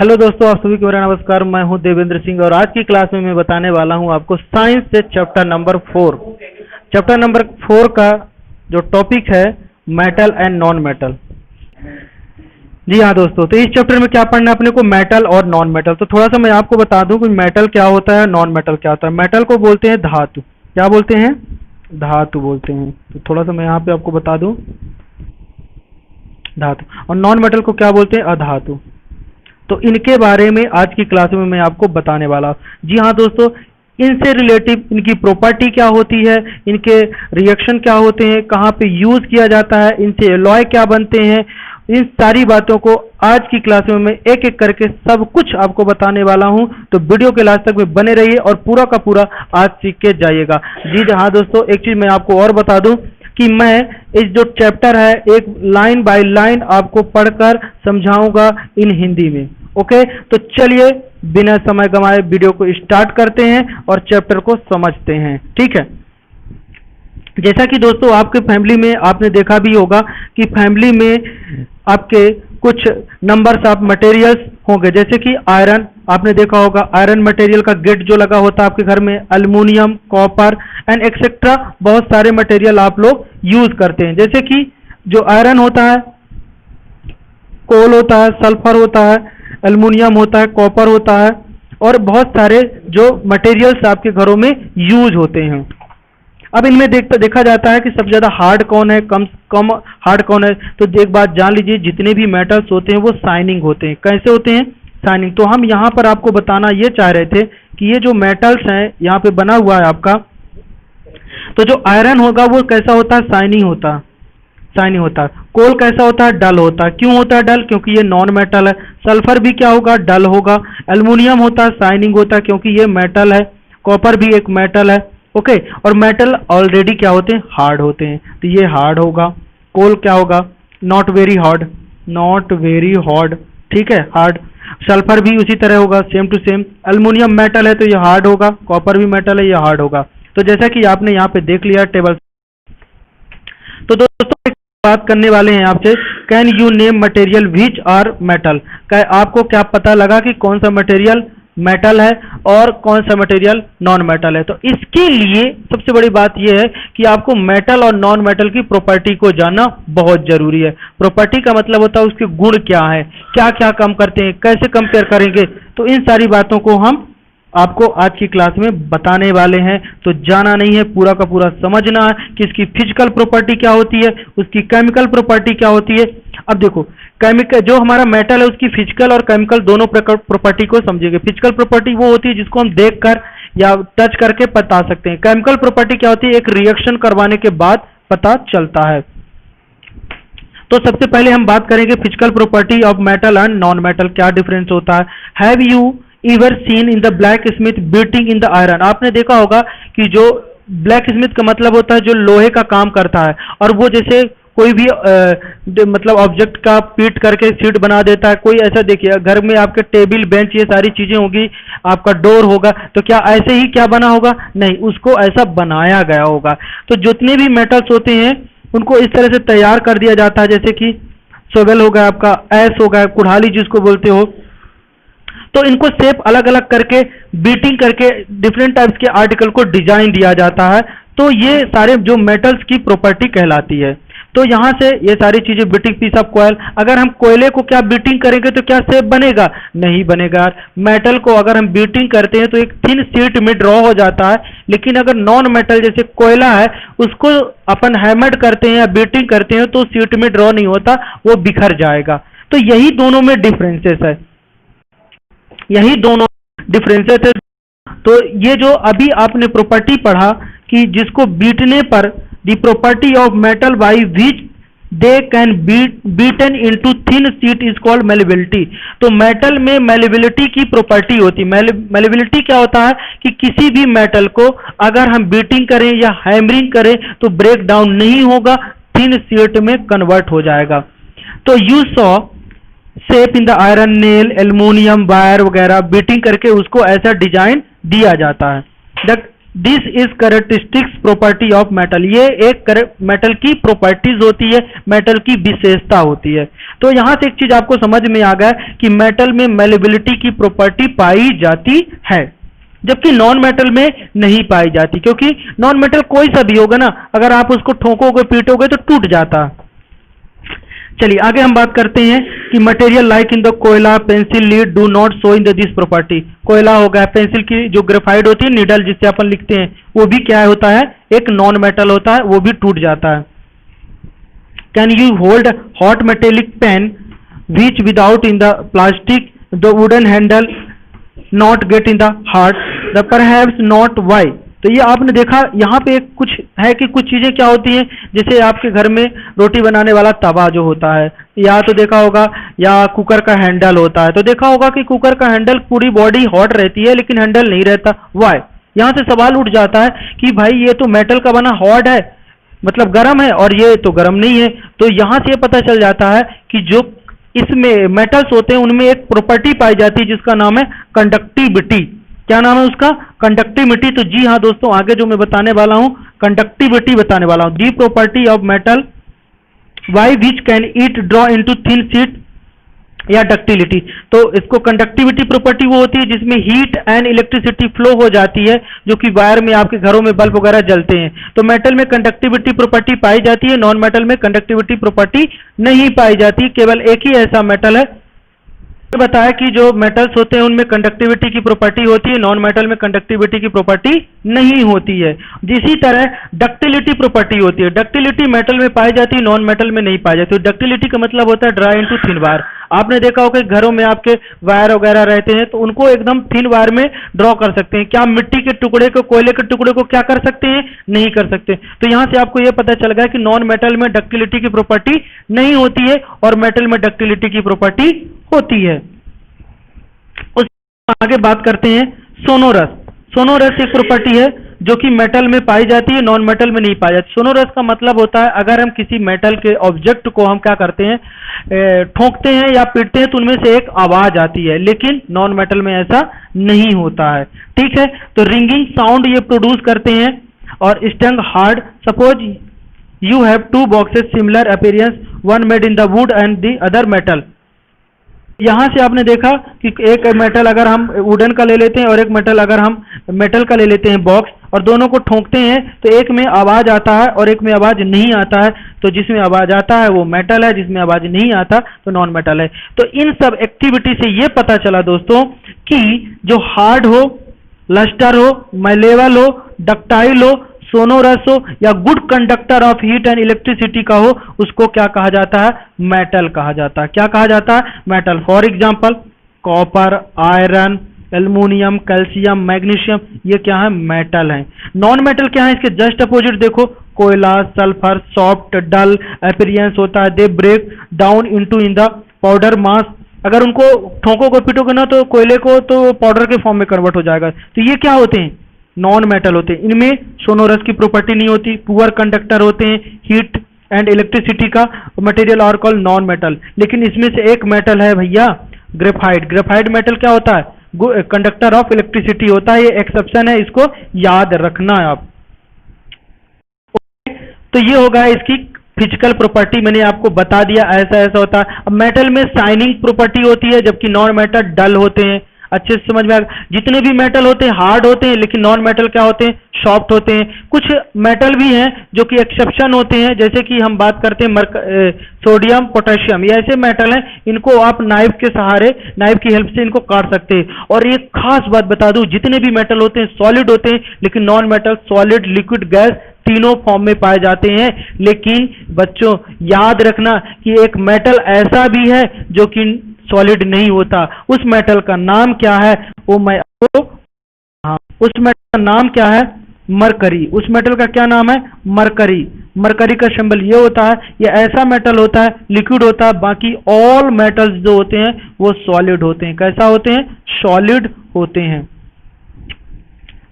Hello दोस्तों, आप सभी को मेरा नमस्कार। मैं हूं देवेंद्र सिंह और आज की क्लास में मैं बताने वाला हूं आपको साइंस से चैप्टर नंबर 4। चैप्टर नंबर 4 का जो टॉपिक है मेटल एंड नॉन मेटल। जी हाँ दोस्तों, तो इस चैप्टर में क्या पढ़ना है अपने को, मेटल और नॉन मेटल। तो थोड़ा सा मैं आपको बता दूं कि मेटल क्या होता है, नॉन मेटल क्या होता है। मेटल को बोलते हैं धातु। क्या बोलते हैं? धातु बोलते हैं। तो थोड़ा सा मैं यहाँ पे आपको बता दूं, धातु। और नॉन मेटल को क्या बोलते हैं? अधातु। तो इनके बारे में आज की क्लास में मैं आपको बताने वाला हूं। जी हाँ दोस्तों, इनसे रिलेटिव इनकी प्रॉपर्टी क्या होती है, इनके रिएक्शन क्या होते हैं, कहाँ पे यूज किया जाता है, इनसे एलॉय क्या बनते हैं, इन सारी बातों को आज की क्लास में मैं एक एक करके सब कुछ आपको बताने वाला हूं। तो वीडियो के लास्ट तक में बने रहिए और पूरा का पूरा आज सीख के जाइएगा। जी हाँ दोस्तों, एक चीज मैं आपको और बता दूं कि मैं इस जो चैप्टर है एक लाइन बाय लाइन आपको पढ़कर समझाऊंगा इन हिंदी में। ओके, तो चलिए बिना समय गंवाए वीडियो को स्टार्ट करते हैं और चैप्टर को समझते हैं। ठीक है, जैसा कि दोस्तों आपके फैमिली में आपने देखा भी होगा कि फैमिली में आपके कुछ नंबर्स ऑफ मटेरियल्स होंगे, जैसे कि आयरन। आपने देखा होगा आयरन मटेरियल का गेट जो लगा होता है आपके घर में, एल्युमिनियम, कॉपर एंड एक्सेट्रा बहुत सारे मटेरियल आप लोग यूज करते हैं। जैसे कि जो आयरन होता है, कोल होता है, सल्फर होता है, एल्युमिनियम होता है, कॉपर होता है और बहुत सारे जो मटेरियल्स आपके घरों में यूज होते हैं। अब इनमें देखा जाता है कि सबसे ज्यादा हार्ड कौन है, कम हार्ड कौन है। तो एक बात जान लीजिए, जितने भी मेटल्स होते हैं वो शाइनिंग होते हैं। कैसे होते हैं? शाइनिंग। तो हम यहाँ पर आपको बताना ये चाह रहे थे कि ये जो मेटल्स हैं यहाँ पे बना हुआ है आपका, तो जो आयरन होगा वो कैसा होता है? शाइनिंग होता है, शाइनिंग होता है। कोल कैसा होता है? डल होता है। क्यों होता है डल? क्योंकि ये नॉन मेटल है। सल्फर भी क्या होगा? डल होगा। एल्युमिनियम होता है, शाइनिंग होता है क्योंकि ये मेटल है। कॉपर भी एक मेटल है। ओके, और मेटल ऑलरेडी क्या होते हैं? हार्ड होते हैं, तो ये हार्ड होगा। कोल क्या होगा? Not very hard, not very hard. ठीक है, हार्ड। सल्फर भी उसी तरह होगा, same to same. Aluminium metal है तो ये हार्ड होगा, कॉपर भी मेटल है, ये हार्ड होगा। तो जैसा कि आपने यहाँ पे देख लिया टेबल। तो दोस्तों एक बात करने वाले हैं आपसे, can you name material which are metal. आपको क्या पता लगा कि कौन सा मटेरियल मेटल है और कौन सा मटेरियल नॉन मेटल है? तो इसके लिए सबसे बड़ी बात यह है कि आपको मेटल और नॉन मेटल की प्रॉपर्टी को जानना बहुत जरूरी है। प्रॉपर्टी का मतलब होता है उसके गुण क्या है, क्या क्या काम करते हैं, कैसे कंपेयर करेंगे। तो इन सारी बातों को हम आपको आज की क्लास में बताने वाले हैं। तो जाना नहीं है, पूरा का पूरा समझना है कि इसकी फिजिकल प्रॉपर्टी क्या होती है, उसकी केमिकल प्रॉपर्टी क्या होती है। अब देखो, केमिकल जो हमारा मेटल है उसकी फिजिकल और केमिकल दोनों प्रॉपर्टी को समझिएगा। फिजिकल प्रॉपर्टी वो होती है जिसको हम देखकर या टच करके बता सकते हैं। केमिकल प्रॉपर्टी क्या होती है? एक रिएक्शन करवाने के बाद पता चलता है। तो सबसे पहले हम बात करेंगे physical property of metal and non metal, क्या डिफरेंस होता है। Have you इवर seen in the black Smith beating in the iron. आपने देखा होगा कि जो ब्लैक स्मिथ का मतलब होता है जो लोहे का काम करता है, और वो जैसे कोई भी मतलब ऑब्जेक्ट का पीट करके सीट बना देता है। कोई ऐसा देखिए घर में आपके टेबल बेंच ये सारी चीजें होगी, आपका डोर होगा, तो क्या ऐसे ही क्या बना होगा? नहीं, उसको ऐसा बनाया गया होगा। तो जितने भी मेटल्स होते हैं उनको इस तरह से तैयार कर दिया जाता है, जैसे कि सोवेल हो गया आपका, ऐस हो गया, कुल्हाड़ी जिसको बोलते हो। तो इनको शेप अलग अलग करके बीटिंग करके डिफरेंट टाइप्स के आर्टिकल को डिजाइन दिया जाता है। तो ये सारे जो मेटल्स की प्रॉपर्टी कहलाती है। तो यहाँ से ये सारी चीजें, बीटिंग पीस ऑफ कॉयल। अगर हम कोयले को क्या बीटिंग करेंगे तो क्या शेप बनेगा? नहीं बनेगा। मेटल को अगर हम बीटिंग करते हैं तो एक थिन शीट में ड्रॉ हो जाता है, लेकिन अगर नॉन मेटल जैसे कोयला है उसको अपन हैमर्ड करते हैं या बीटिंग करते हैं तो शीट में ड्रॉ नहीं होता, वो बिखर जाएगा। तो यही दोनों में डिफरेंसेस है, यही दोनों डिफरेंसेस है। तो ये जो अभी आपने प्रॉपर्टी पढ़ा कि जिसको बीटने पर the property of metal by which they can beaten into thin sheet is called malleability. तो मेटल में मेलेबिलिटी की प्रॉपर्टी होती है। मेलेबिलिटी क्या होता है कि किसी भी मेटल को अगर हम बीटिंग करें या हैमरिंग करें तो ब्रेक डाउन नहीं होगा, थिन शीट में कन्वर्ट हो जाएगा। तो you saw shape in the iron nail, aluminium wire वगैरह बीटिंग करके उसको ऐसा डिजाइन दिया जाता है। This is characteristics property of metal. ये एक मेटल की प्रॉपर्टीज होती है, मेटल की विशेषता होती है। तो यहां से एक चीज आपको समझ में आ गया कि मेटल में मेलेबिलिटी की प्रॉपर्टी पाई जाती है, जबकि नॉन मेटल में नहीं पाई जाती, क्योंकि नॉन मेटल कोई सा भी होगा ना, अगर आप उसको ठोकोगे पीटोगे तो टूट जाता। चलिए आगे हम बात करते हैं कि मटेरियल लाइक इन द कोयला, pencil, lead do not show in the this property. कोयला हो गया, पेंसिल की जो ग्रेफाइट होती है, नीडल जिससे अपन लिखते हैं, वो भी क्या होता है, एक नॉन मेटल होता है, वो भी टूट जाता है। Can you hold hot metallic pan which without in the plastic the wooden handle not get in the heart the perhaps not why. तो ये आपने देखा यहाँ पे कुछ है कि कुछ चीजें क्या होती हैं, जैसे आपके घर में रोटी बनाने वाला तवा जो होता है, या तो देखा होगा, या कुकर का हैंडल होता है, तो देखा होगा कि कुकर का हैंडल पूरी बॉडी हॉट रहती है लेकिन हैंडल नहीं रहता, वाई। यहाँ से सवाल उठ जाता है कि भाई ये तो मेटल का बना हॉट है, मतलब गर्म है, और ये तो गर्म नहीं है। तो यहाँ से पता चल जाता है कि जो इसमें मेटल्स होते हैं उनमें एक प्रॉपर्टी पाई जाती है जिसका नाम है कंडक्टिविटी। क्या नाम है उसका, कंडक्टिविटी। तो जी हाँ दोस्तों, आगे जो मैं बताने वाला हूं कंडक्टिविटी बताने वाला हूं। The property of metal why which can it draw into thin sheet या डक्टिलिटी। तो इसको कंडक्टिविटी प्रॉपर्टी वो होती है जिसमें हीट एंड इलेक्ट्रिसिटी फ्लो हो जाती है, जो कि वायर में आपके घरों में बल्ब वगैरह जलते हैं। तो मेटल में कंडक्टिविटी प्रॉपर्टी पाई जाती है, नॉन मेटल में कंडक्टिविटी प्रॉपर्टी नहीं पाई जाती। केवल एक ही ऐसा मेटल है, बताया कि जो मेटल्स होते हैं उनमें कंडक्टिविटी की प्रॉपर्टी होती है, नॉन मेटल में कंडक्टिविटी की प्रॉपर्टी नहीं होती है। इसी तरह डक्टिलिटी प्रॉपर्टी होती है, डक्टिलिटी मेटल में पाई जाती है, नॉन मेटल में नहीं पाई जाती। डक्टिलिटी का मतलब होता है ड्राई इनटू थिन वायर। आपने देखा होगा घरों में आपके वायर वगैरह रहते हैं तो उनको एकदम थिन वायर में ड्रॉ कर सकते हैं। क्या मिट्टी के टुकड़े को, कोयले के टुकड़े को क्या कर सकते हैं, नहीं कर सकते। तो यहां से आपको यह पता चल गया कि नॉन मेटल में डक्टिलिटी की प्रॉपर्टी नहीं होती है और मेटल में डक्टिलिटी की प्रॉपर्टी होती है। उस आगे बात करते हैं सोनोरस। सोनोरस एक प्रॉपर्टी है जो कि मेटल में पाई जाती है, नॉन मेटल में नहीं पाई जाती। सोनोरस का मतलब होता है अगर हम किसी मेटल के ऑब्जेक्ट को हम क्या करते हैं, ठोकते हैं या पीटते हैं तो उनमें से एक आवाज आती है, लेकिन नॉन मेटल में ऐसा नहीं होता है। ठीक है, तो रिंगिंग साउंड ये प्रोड्यूस करते हैं और stung hard. Suppose you have two boxes similar appearance, one made in the wood and the other metal. यहां से आपने देखा कि एक मेटल अगर हम वुडन का ले लेते हैं और एक मेटल अगर हम मेटल का ले लेते हैं बॉक्स, और दोनों को ठोकते हैं तो एक में आवाज आता है और एक में आवाज नहीं आता है। तो जिसमें आवाज आता है वो मेटल है, जिसमें आवाज नहीं आता तो नॉन मेटल है। तो इन सब एक्टिविटी से ये पता चला दोस्तों कि जो हार्ड हो, लस्टर हो, मैलेबल हो, डक्टाइल हो, सोनोरस हो या good conductor of heat and electricity का हो, उसको क्या कहा जाता है, मेटल कहा जाता है। क्या कहा जाता है, metal. For example copper, iron, aluminium, calcium, magnesium, ये क्या है, मेटल है। नॉन मेटल क्या है, इसके जस्ट अपोजिट देखो, कोयला, सल्फर, सॉफ्ट, डल अपीयरेंस होता है। They break down into in the powder mass. अगर उनको ठोको को पीटोगे ना तो कोयले को तो पाउडर के फॉर्म में कन्वर्ट हो जाएगा। तो ये क्या होते हैं, नॉन मेटल होते हैं। इनमें सोनोरस की प्रॉपर्टी नहीं होती, पुअर कंडक्टर होते हैं हीट एंड इलेक्ट्रिसिटी का मटेरियल और कॉल नॉन मेटल। लेकिन इसमें से एक मेटल है भैया ग्रेफाइट। ग्रेफाइट मेटल क्या होता है, कंडक्टर ऑफ इलेक्ट्रिसिटी होता है। ये एक्सेप्शन है, इसको याद रखना है आप। तो ये होगा इसकी फिजिकल प्रॉपर्टी, मैंने आपको बता दिया ऐसा ऐसा होता है। अब मेटल में शाइनिंग प्रॉपर्टी होती है जबकि नॉन मेटल डल होते हैं। अच्छे से समझ में आ गया। जितने भी मेटल होते हैं हार्ड होते हैं, लेकिन नॉन मेटल क्या होते हैं, सॉफ्ट होते हैं। कुछ मेटल भी हैं जो कि एक्सेप्शन होते हैं, जैसे कि हम बात करते हैं सोडियम, पोटेशियम, ये ऐसे मेटल हैं, इनको आप नाइफ के सहारे, नाइफ की हेल्प से इनको काट सकते हैं। और एक खास बात बता दूं, जितने भी मेटल होते हैं सॉलिड होते हैं, लेकिन non metal solid, liquid, gas तीनों फॉर्म में पाए जाते हैं। लेकिन बच्चों याद रखना कि एक मेटल ऐसा भी है जो कि सॉलिड नहीं होता। उस मेटल का नाम क्या है, वो मैं आपको, हाँ, उस मेटल का नाम क्या है, मरकरी। उस मेटल का क्या नाम है, मरकरी। मरकरी का सिंबल ये होता है, ये ऐसा मेटल होता है, लिक्विड होता है। बाकी ऑल मेटल्स जो होते हैं वो सॉलिड होते हैं। कैसा होते हैं, सॉलिड होते हैं,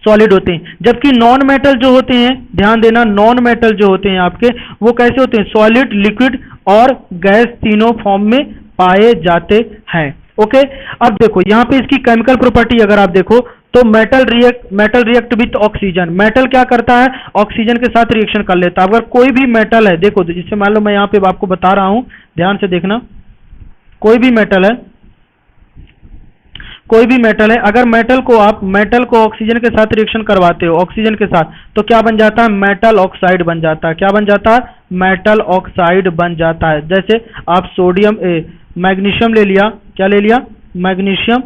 सॉलिड होते हैं। जबकि नॉन मेटल जो होते हैं, ध्यान देना, नॉन मेटल जो होते हैं आपके, वो कैसे होते हैं, सॉलिड, लिक्विड और गैस तीनों फॉर्म में पाए जाते हैं। ओके, अब देखो यहाँ पे इसकी केमिकल प्रॉपर्टी अगर आप देखो तो metal react with oxygen. Metal क्या करता है, ऑक्सीजन के साथ रिएक्शन कर लेता है। अगर कोई भी मेटल है, देखो जिससे मान लो मैं यहाँ पे आपको बता रहा हूं, ध्यान से देखना, कोई भी मेटल है, कोई भी मेटल है, अगर मेटल को ऑक्सीजन के साथ रिएक्शन करवाते हो, ऑक्सीजन के साथ, तो क्या बन जाता है, मेटल ऑक्साइड बन जाता है। क्या बन जाता है, मेटल ऑक्साइड बन जाता है। जैसे आप मैग्नीशियम ले लिया, क्या ले लिया, मैग्नीशियम,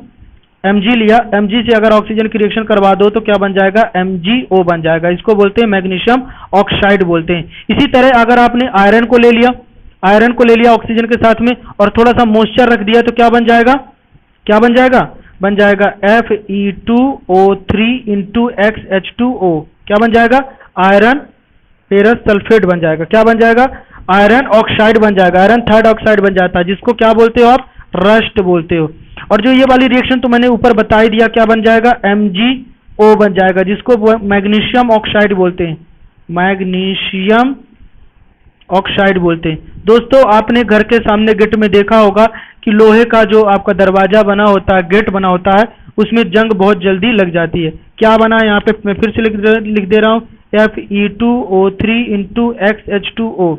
Mg लिया, Mg से अगर ऑक्सीजन की रिएक्शन करवा दो तो क्या बन जाएगा, MgO बन जाएगा। इसको बोलते हैं मैग्नीशियम ऑक्साइड बोलते हैं। इसी तरह अगर आपने आयरन को ले लिया ऑक्सीजन के साथ में और थोड़ा सा मॉइस्चर रख दिया तो क्या बन जाएगा, क्या बन जाएगा, बन जाएगा Fe2O3 इंटू XH2O। क्या बन जाएगा, आयरन फेरस सल्फेट बन जाएगा। क्या बन जाएगा, आयरन ऑक्साइड बन जाएगा, आयरन थर्ड ऑक्साइड बन जाता है, जिसको क्या बोलते हो आप, रस्ट बोलते हो। और जो ये वाली रिएक्शन तो मैंने ऊपर बता ही दिया, क्या बन जाएगा, MgO बन जाएगा, जिसको मैग्नीशियम ऑक्साइड बोलते हैं, मैग्नीशियम ऑक्साइड बोलते हैं। दोस्तों आपने घर के सामने गेट में देखा होगा कि लोहे का जो आपका दरवाजा बना होता है, गेट बना होता है, उसमें जंग बहुत जल्दी लग जाती है। क्या बना है यहाँ पे, मैं फिर से लिख दे रहा हूँ, Fe2O3 इंटू XH2O।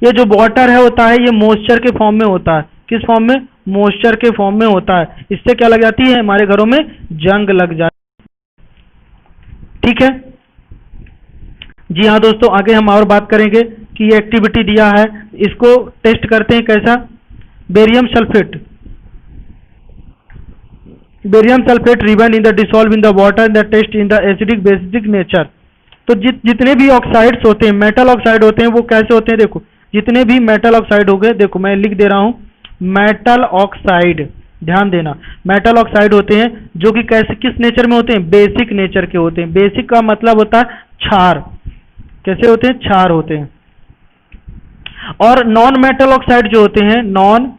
ये जो वाटर है होता है, ये मॉइस्चर के फॉर्म में होता है। किस फॉर्म में, मॉइस्चर के फॉर्म में होता है। इससे क्या लग जाती है, हमारे घरों में जंग लग जाती है। ठीक है जी हाँ दोस्तों, आगे हम और बात करेंगे कि ये एक्टिविटी दिया है, इसको टेस्ट करते हैं। कैसा, barium sulphate ribbon in the dissolve in the water in the test in the acidic basic nature. तो जितने भी ऑक्साइड्स होते हैं, मेटल ऑक्साइड होते हैं, वो कैसे होते हैं, देखो जितने भी मेटल ऑक्साइड हो गए, देखो मैं लिख दे रहा हूं, मेटल ऑक्साइड, ध्यान देना, मेटल ऑक्साइड होते हैं जो कि कैसे, किस नेचर में होते हैं, बेसिक नेचर के होते हैं। बेसिक का मतलब होता है क्षार, कैसे होते हैं, क्षार होते हैं। और नॉन मेटल ऑक्साइड जो होते हैं, नॉन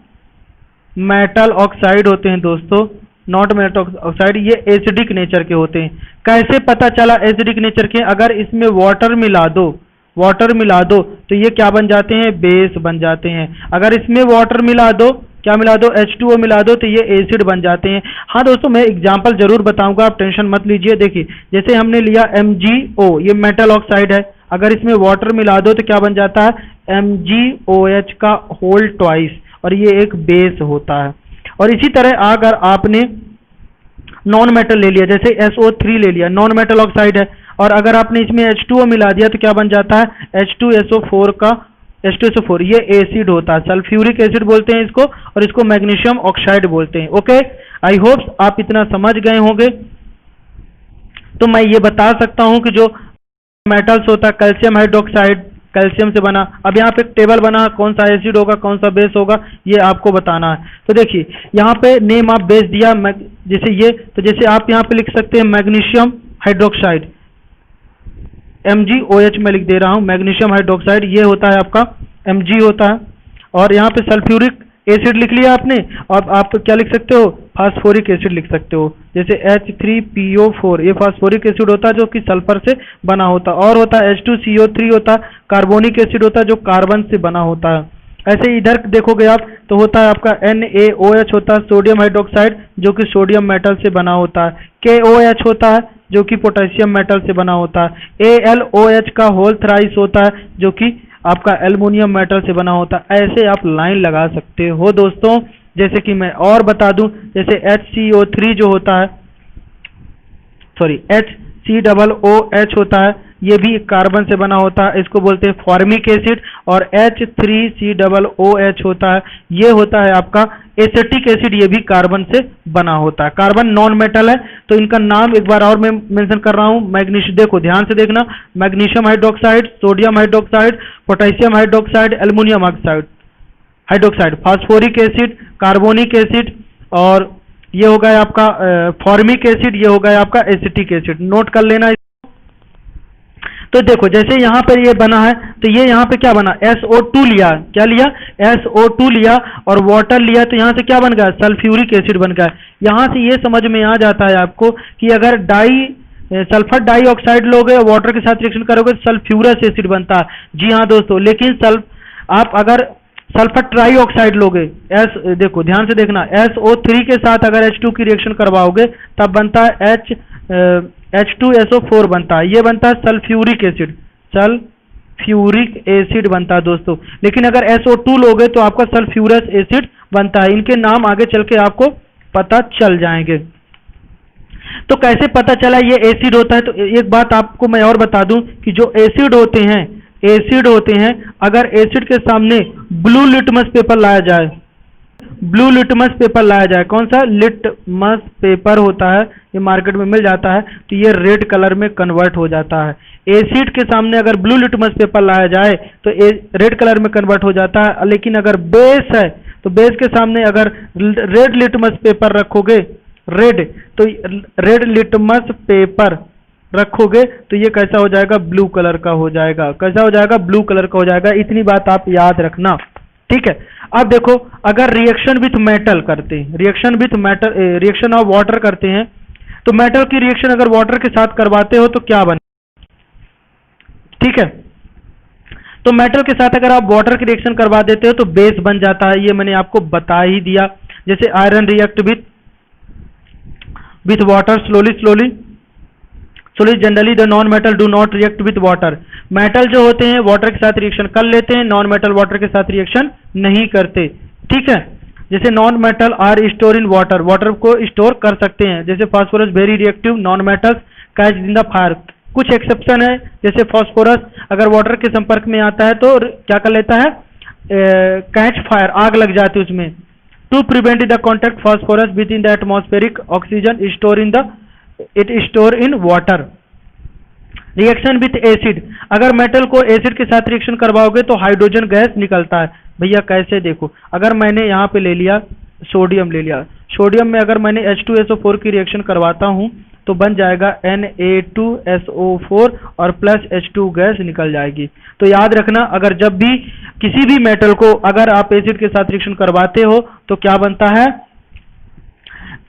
मेटल ऑक्साइड होते हैं दोस्तों, नॉन मेटल ऑक्साइड, ये एसिडिक नेचर के होते हैं। कैसे पता चला एसिडिक नेचर के, अगर इसमें वाटर मिला दो तो ये क्या बन जाते हैं, बेस बन जाते हैं। अगर इसमें वाटर मिला दो, क्या मिला दो, H2O मिला दो, तो ये एसिड बन जाते हैं। हाँ दोस्तों, मैं एग्जांपल जरूर बताऊंगा, आप टेंशन मत लीजिए। देखिए जैसे हमने लिया MgO, ये मेटल ऑक्साइड है, अगर इसमें वाटर मिला दो तो क्या बन जाता है, MgOH का होल ट्वाइस, और ये एक बेस होता है। और इसी तरह अगर आपने नॉन मेटल ले लिया, जैसे SO3 ले लिया, नॉन मेटल ऑक्साइड है, और अगर आपने इसमें H2O मिला दिया तो क्या बन जाता है, H2SO4, ये एसिड होता है, सल्फ्यूरिक एसिड बोलते हैं इसको, और इसको मैग्नीशियम ऑक्साइड बोलते हैं। ओके, आई होप आप इतना समझ गए होंगे। तो मैं ये बता सकता हूं कि जो मेटल्स होता है, कैल्शियम हाइड्रोक्साइड कैल्शियम से बना। अब यहाँ पे एक टेबल बना, कौन सा एसिड होगा कौन सा बेस होगा, ये आपको बताना है। तो देखिए यहाँ पे नेम ऑफ बेस दिया, जैसे ये, तो जैसे आप यहाँ पे लिख सकते हैं मैग्नीशियम हाइड्रोक्साइड, MgOH में लिख दे रहा हूँ, मैग्नीशियम हाइड्रोक्साइड, ये होता है आपका Mg होता है। और यहाँ पे सल्फ्यूरिक एसिड लिख लिया आपने, और आप क्या लिख सकते हो, फास्फोरिक एसिड लिख सकते हो, जैसे H3PO4, ये फास्फोरिक एसिड होता है जो कि सल्फर से बना होता है। और होता है H2CO3 होता है, कार्बोनिक एसिड होता है जो कार्बन से बना होता है। ऐसे इधर देखोगे आप तो होता है आपका NaOH होता है, सोडियम हाइड्रोक्साइड, जो कि सोडियम मेटल से बना होता है। KOH होता है जो कि पोटेशियम मेटल से बना होता है। AlOH का होल थ्राइस होता है जो कि आपका एल्युमिनियम मेटल से बना होता है। ऐसे आप लाइन लगा सकते हो दोस्तों। जैसे कि मैं और बता दूं, जैसे HCO3 जो होता है, सॉरी HCOOH होता है, ये भी कार्बन से बना होता है, इसको बोलते हैं फॉर्मिक एसिड। और H3COOH होता है, ये होता है आपका एसिटिक एसिड, ये भी कार्बन से बना होता है। कार्बन नॉन मेटल है, तो इनका नाम एक बार और मैं मेंशन कर रहा हूं। मैग्नीशियम, देखो ध्यान से देखना, magnesium hydroxide, sodium hydroxide, potassium hydroxide, aluminium hydroxide, phosphoric acid, carbonic acid, और ये हो गया आपका फॉर्मिक एसिड, ये हो गया आपका एसिटिक एसिड। नोट कर लेना। तो देखो जैसे यहाँ पर ये बना है, तो ये यहाँ पे क्या बना, SO2 लिया, क्या लिया, SO2 लिया और वाटर लिया, तो यहाँ से क्या बन गया, सल्फ्यूरिक एसिड बन गया। यहाँ से ये समझ में आ जाता है आपको कि अगर सल्फर डाइऑक्साइड लोगे और वाटर के साथ रिएक्शन करोगे तो सल्फ्यूरस एसिड बनता है। जी हाँ दोस्तों, लेकिन आप अगर सल्फर ट्राईऑक्साइड लोगे, एस देखो ध्यान से देखना, SO3 के साथ अगर H2 की रिएक्शन करवाओगे तब बनता है H2SO4 बनता है, ये बनता है सल्फ्यूरिक एसिड, सल्फ्यूरिक एसिड बनता है दोस्तों। लेकिन अगर SO2 लोगे तो आपका सल्फ्यूरस एसिड बनता है। इनके नाम आगे चल के आपको पता चल जाएंगे। तो कैसे पता चला ये एसिड होता है? तो एक बात आपको मैं और बता दूं कि जो एसिड होते हैं, अगर एसिड के सामने ब्लू लिटमस पेपर लाया जाए, ब्लू लिटमस पेपर लाया जाए, कौन सा लिटमस पेपर होता है, ये मार्केट में मिल जाता है, तो ये रेड कलर में कन्वर्ट हो जाता है। एसिड के सामने अगर ब्लू लिटमस पेपर लाया जाए तो रेड कलर में कन्वर्ट हो जाता है। लेकिन अगर बेस है तो बेस के सामने अगर रेड लिटमस पेपर रखोगे, तो रेड लिटमस पेपर रखोगे तो ये कैसा हो जाएगा? ब्लू कलर का हो जाएगा। कैसा हो जाएगा? ब्लू कलर का हो जाएगा। इतनी बात आप याद रखना, ठीक है। अब देखो, अगर रिएक्शन विथ मेटल करते हैं, रिएक्शन ऑफ वाटर करते हैं, तो मेटल की रिएक्शन अगर वाटर के साथ करवाते हो तो क्या बने? ठीक है, तो मेटल के साथ अगर आप वाटर की रिएक्शन करवा देते हो तो बेस बन जाता है, ये मैंने आपको बता ही दिया। जैसे iron react with water slowly, generally the non metal do not react with water. Metal जो होते हैं वाटर के साथ रिएक्शन कर लेते हैं, नॉन मेटल वाटर के साथ रिएक्शन नहीं करते, ठीक है। जैसे non metal are store in water, water को स्टोर कर सकते हैं। जैसे phosphorus very reactive, non metals catch in the fire. कुछ एक्सेप्शन है, जैसे फास्फोरस अगर वाटर के संपर्क में आता है तो क्या कर लेता है? कैच फायर, आग लग जाती है उसमें। To prevent the contact phosphorus with in the atmospheric oxygen store in water. Reaction with acid, अगर मेटल को एसिड के साथ रिएक्शन करवाओगे तो हाइड्रोजन गैस निकलता है। भैया कैसे? देखो, अगर मैंने यहाँ पे ले लिया सोडियम, सोडियम में अगर मैंने H2SO4 की रिएक्शन करवाता हूँ तो बन जाएगा Na2SO4 और प्लस H2 गैस निकल जाएगी। तो याद रखना, अगर जब भी किसी भी मेटल को अगर आप एसिड के साथ रिएक्शन करवाते हो तो क्या बनता है?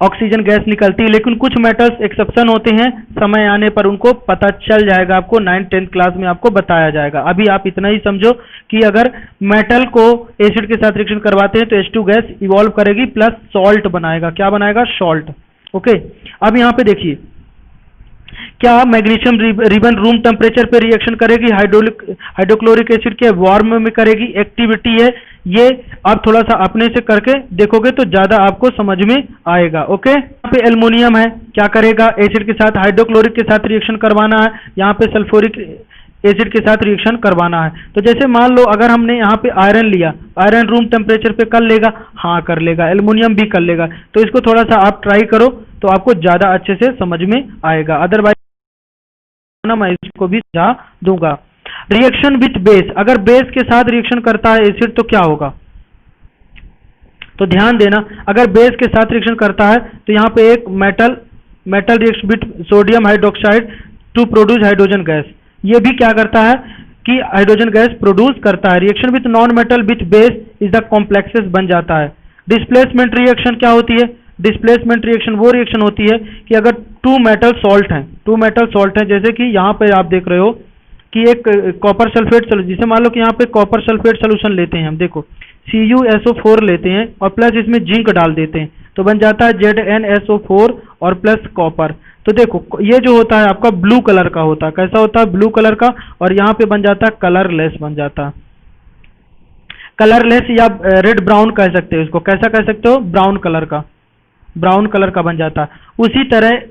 ऑक्सीजन गैस निकलती है। लेकिन कुछ मेटल्स एक्सेप्शन होते हैं, समय आने पर उनको पता चल जाएगा, आपको 9th-10th क्लास में आपको बताया जाएगा। अभी आप इतना ही समझो कि अगर मेटल को एसिड के साथ रिएक्शन करवाते हैं तो H2 गैस इवॉल्व करेगी प्लस सॉल्ट बनाएगा। क्या बनाएगा? सॉल्ट। ओके, अब यहाँ पे देखिए, क्या मैग्नीशियम रिबन रूम टेम्परेचर पे रिएक्शन करेगी? हाइड्रोक्लोरिक एसिड के वार्म में करेगी। एक्टिविटी है ये, आप थोड़ा सा अपने से करके देखोगे तो ज्यादा आपको समझ में आएगा। ओके, यहाँ पे एल्युमिनियम है, क्या करेगा? एसिड के साथ हाइड्रोक्लोरिक के साथ रिएक्शन करवाना है, यहाँ पे सल्फ्यूरिक एसिड के साथ रिएक्शन करवाना है। तो जैसे मान लो अगर हमने यहाँ पे आयरन लिया, आयरन रूम टेम्परेचर पे कर लेगा? हाँ कर लेगा। एल्युमिनियम भी कर लेगा। तो इसको थोड़ा सा आप ट्राई करो तो आपको ज्यादा अच्छे से समझ में आएगा। अदरवाइज मैं इसको भी समझा दूंगा। रिएक्शन विथ बेस, अगर बेस के साथ रिएक्शन करता है एसिड तो क्या होगा? तो ध्यान देना, अगर बेस के साथ रिएक्शन करता है तो यहाँ पे एक metal reaction with sodium hydroxide to produce hydrogen gas. ये भी क्या करता है कि हाइड्रोजन गैस प्रोड्यूस करता है। Reaction with non metal with base is the complexes बन जाता है। डिस्प्लेसमेंट रिएक्शन क्या होती है? डिस्प्लेसमेंट रिएक्शन वो रिएक्शन होती है कि अगर टू मेटल सॉल्ट हैं, जैसे कि यहाँ पे आप देख रहे हो कि एक कॉपर सल्फेट, जिसे मान लो कि यहाँ पे कॉपर सल्फेट सोल्यूशन लेते हैं हम, देखो CuSO4 लेते हैं और प्लस इसमें जिंक डाल देते हैं तो बन जाता है ZnSO4 और प्लस कॉपर। तो देखो ये जो होता है आपका ब्लू कलर का होता है। कैसा होता है? ब्लू कलर का। और यहाँ पे बन जाता है कलरलेस, बन जाता है कलरलेस, या रेड ब्राउन कह सकते हो इसको। कैसा कह सकते हो? ब्राउन कलर का बन जाता है। उसी तरह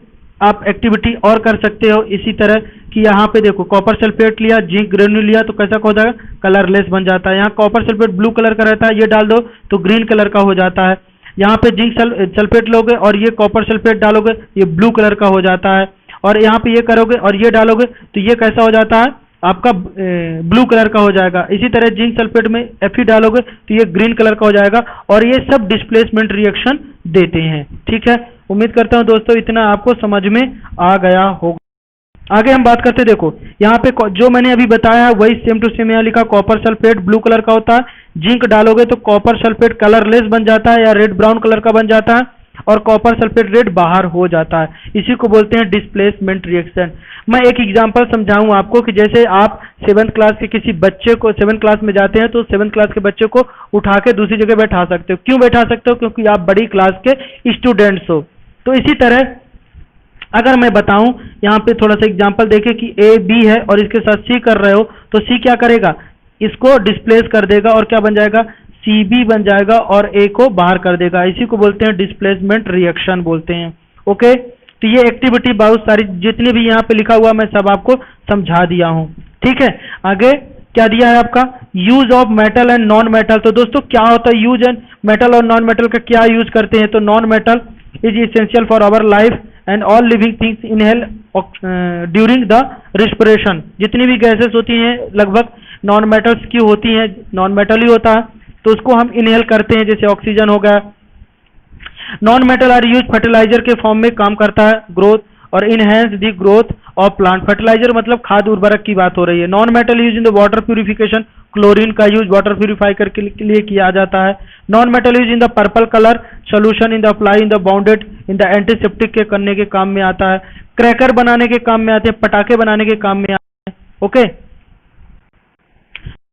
आप एक्टिविटी और कर सकते हो इसी तरह कि यहाँ पे देखो कॉपर सल्फेट लिया, जिंक ग्रेन्यूल लिया तो कैसा हो जाएगा? कलरलेस बन जाता है। यहाँ कॉपर सल्फेट ब्लू कलर का रहता है, ये डाल दो तो ग्रीन कलर का हो जाता है। यहाँ पे जिंक सल्फेट लोगे और ये कॉपर सल्फेट डालोगे, ये ब्लू कलर का हो जाता है। और यहाँ पे ये करोगे और ये डालोगे तो ये कैसा हो जाता है? आपका ब्लू कलर का हो जाएगा। इसी तरह जिंक सल्फेट में Fe डालोगे तो ये ग्रीन कलर का हो जाएगा। और ये सब डिस्प्लेसमेंट रिएक्शन देते हैं। ठीक है, उम्मीद करता हूं दोस्तों इतना आपको समझ में आ गया होगा। आगे हम बात करते, देखो यहाँ पे जो मैंने अभी बताया वही सेम टू सेम यहाँ लिखा। कॉपर सल्फेट ब्लू कलर का होता है, जिंक डालोगे तो कॉपर सल्फेट कलरलेस बन जाता है या रेड ब्राउन कलर का बन जाता है। और कॉपर सल्फेट रेड बाहर हो जाता है। इसी को बोलते हैं डिस्प्लेसमेंट रिएक्शन। मैं एक एग्जांपल समझाऊं आपको कि जैसे आप 7th क्लास के किसी बच्चे को 7th क्लास में जाते हैं तो 7th क्लास के बच्चे को उठा के दूसरी जगह बैठा सकते हो। क्यों बैठा सकते हो? क्योंकि आप बड़ी क्लास के स्टूडेंट्स हो। तो इसी तरह अगर मैं बताऊं यहाँ पे थोड़ा सा एग्जांपल देखें कि ए बी है और इसके साथ सी कर रहे हो, तो सी क्या करेगा? इसको डिस्प्लेस कर देगा और क्या बन जाएगा? सी बी बन जाएगा और ए को बाहर कर देगा। इसी को बोलते हैं डिस्प्लेसमेंट रिएक्शन बोलते हैं। ओके, तो ये एक्टिविटी बहुत सारी जितनी भी यहाँ पे लिखा हुआ मैं सब आपको समझा दिया हूँ। ठीक है, आगे क्या दिया है आपका? Use of metal and non metal. तो दोस्तों क्या होता है यूज एंड मेटल और नॉन मेटल का क्या यूज करते हैं? तो non metal is essential for our life and all living things inhale during the respiration. जितनी भी गैसेस होती हैं लगभग नॉन मेटल्स की होती हैं, नॉन मेटल ही होता है, तो उसको हम इनहेल करते हैं, जैसे ऑक्सीजन हो गया। Non metal are use fertiliser के फॉर्म में काम करता है, ग्रोथ और enhance the growth of plant. Fertiliser मतलब खाद उर्वरक की बात हो रही है। Non metal use in the water purification, chlorine का यूज वाटर प्यूरिफाई के लिए किया जाता है। Non metal use in the purple colour solution in the apply in the bounded in the antiseptic के करने के काम में आता है, क्रैकर बनाने के काम में आते हैं, पटाखे बनाने के काम में आते हैं। ओके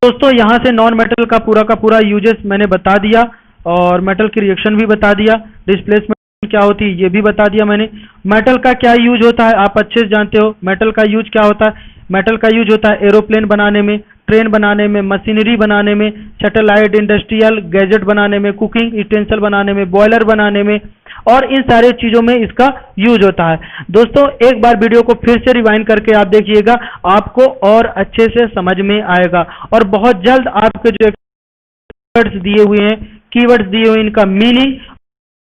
दोस्तों, यहाँ से नॉन मेटल का पूरा यूजेस मैंने बता दिया और मेटल की रिएक्शन भी बता दिया, डिस्प्लेसमेंट क्या होती है ये भी बता दिया मैंने। मेटल का क्या यूज होता है आप अच्छे से जानते हो। मेटल का यूज क्या होता है? मेटल का यूज होता है एरोप्लेन बनाने में, ट्रेन बनाने में, मशीनरी बनाने में, सैटेलाइट, इंडस्ट्रियल गैजेट बनाने में, कुकिंग यूटेंसिल बनाने में, बॉयलर बनाने में और इन सारे चीजों में इसका यूज होता है। दोस्तों एक बार वीडियो को फिर से रिवाइंड करके आप देखिएगा, आपको और अच्छे से समझ में आएगा। और बहुत जल्द आपके जो कीवर्ड्स दिए हुए हैं, कीवर्ड्स दिए हुए इनका मीनिंग,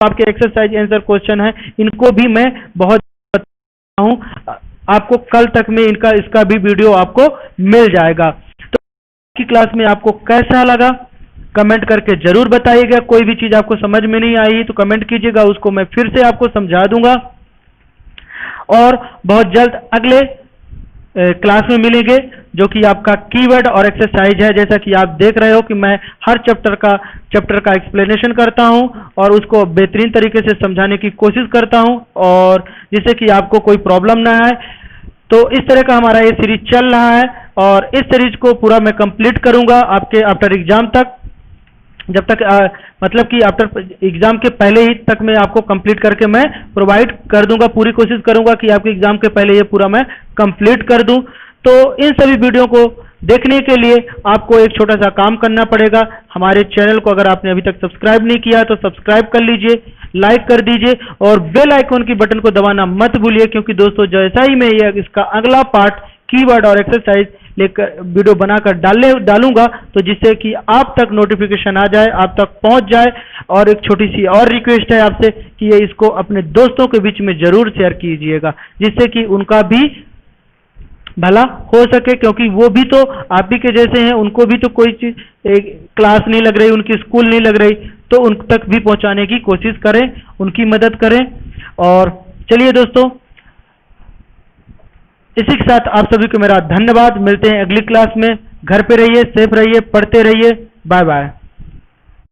आपके एक्सरसाइज आंसर क्वेश्चन है, इनको भी मैं बहुत बताता हूँ। आपको कल तक में इसका भी वीडियो आपको मिल जाएगा। तो की क्लास में आपको कैसा लगा कमेंट करके जरूर बताइएगा। कोई भी चीज आपको समझ में नहीं आई तो कमेंट कीजिएगा, उसको मैं फिर से आपको समझा दूंगा। और बहुत जल्द अगले क्लास में मिलेंगे जो कि आपका कीवर्ड और एक्सरसाइज है। जैसा कि आप देख रहे हो कि मैं हर चैप्टर का एक्सप्लेनेशन करता हूं और उसको बेहतरीन तरीके से समझाने की कोशिश करता हूं और जिससे कि आपको कोई प्रॉब्लम ना आए। तो इस तरह का हमारा ये सीरीज चल रहा है और इस सीरीज को पूरा मैं कंप्लीट करूंगा आपके आफ्टर एग्जाम तक, जब तक मतलब कि आफ्टर एग्जाम के पहले ही तक मैं आपको कंप्लीट करके मैं प्रोवाइड कर दूंगा। पूरी कोशिश करूंगा कि आपके एग्जाम के पहले ये पूरा मैं कंप्लीट कर दूं। तो इन सभी वीडियो को देखने के लिए आपको एक छोटा सा काम करना पड़ेगा। हमारे चैनल को अगर आपने अभी तक सब्सक्राइब नहीं किया तो सब्सक्राइब कर लीजिए, लाइक कर दीजिए और बेल आइकन की बटन को दबाना मत भूलिए, क्योंकि दोस्तों जैसा ही मैं ये इसका अगला पार्ट कीवर्ड और एक्सरसाइज लेकर वीडियो बनाकर डालूंगा तो जिससे कि आप तक नोटिफिकेशन आ जाए, आप तक पहुंच जाए। और एक छोटी सी और रिक्वेस्ट है आपसे कि ये इसको अपने दोस्तों के बीच में जरूर शेयर कीजिएगा, जिससे कि उनका भी भला हो सके, क्योंकि वो भी तो आप ही के जैसे हैं, उनको भी तो कोई चीज क्लास नहीं लग रही, उनकी स्कूल नहीं लग रही, तो उन तक भी पहुंचाने की कोशिश करें, उनकी मदद करें। और चलिए दोस्तों, इसी के साथ आप सभी को मेरा धन्यवाद। मिलते हैं अगली क्लास में। घर पे रहिए, सेफ रहिए, पढ़ते रहिए। Bye bye.